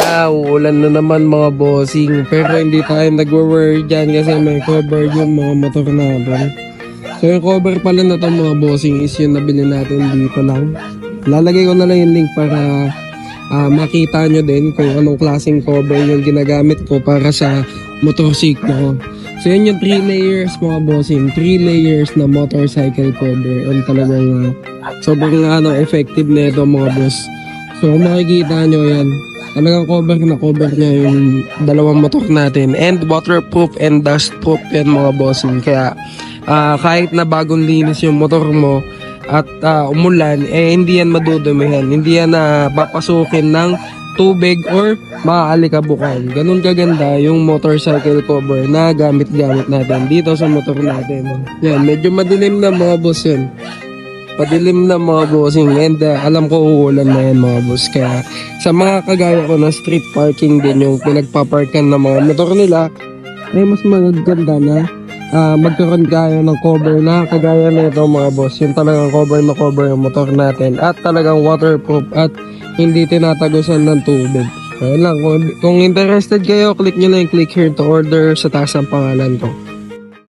Uulan na naman mga bossing. Pero hindi tayo nag-worry dyan kasi may cover yung mga motor natin. So yung cover pala na to mga bossing is yung nabili natin dito lang. Lalagay ko na lang yung link para makita nyo din kung anong klaseng cover yung ginagamit ko para sa motorsiklo ko. So yun yung 3 layers mga bossing. 3 layers na motorcycle cover. And talagang sobrang effective na ito mga boss. So kung makikita nyo yan, talagang cover niya yung dalawang motor natin. And waterproof and dustproof yan mga bossing. Kaya kahit na bagong linis yung motor mo at umulan, hindi yan madudumihan. Hindi yan papasukin ng tubig or maaalikabukan. Ganun kaganda yung motorcycle cover na gamit-gamit natin dito sa motor natin. Yan, medyo madilim na mga boss yun. Padilim na mga bossing and alam ko uulan na yan mga boss. Kaya sa mga kagaya ko na street parking din yung pinagpaparkan ng mga motor nila, ay mas maganda na magkaroon kayo ng cover na kagaya na ito mga boss. Yung talagang cover na cover yung motor natin at talagang waterproof at hindi tinatagusan ng tubig. Kaya lang, kung interested kayo, click nyo na yung click here to order sa taas ng pangalan ko.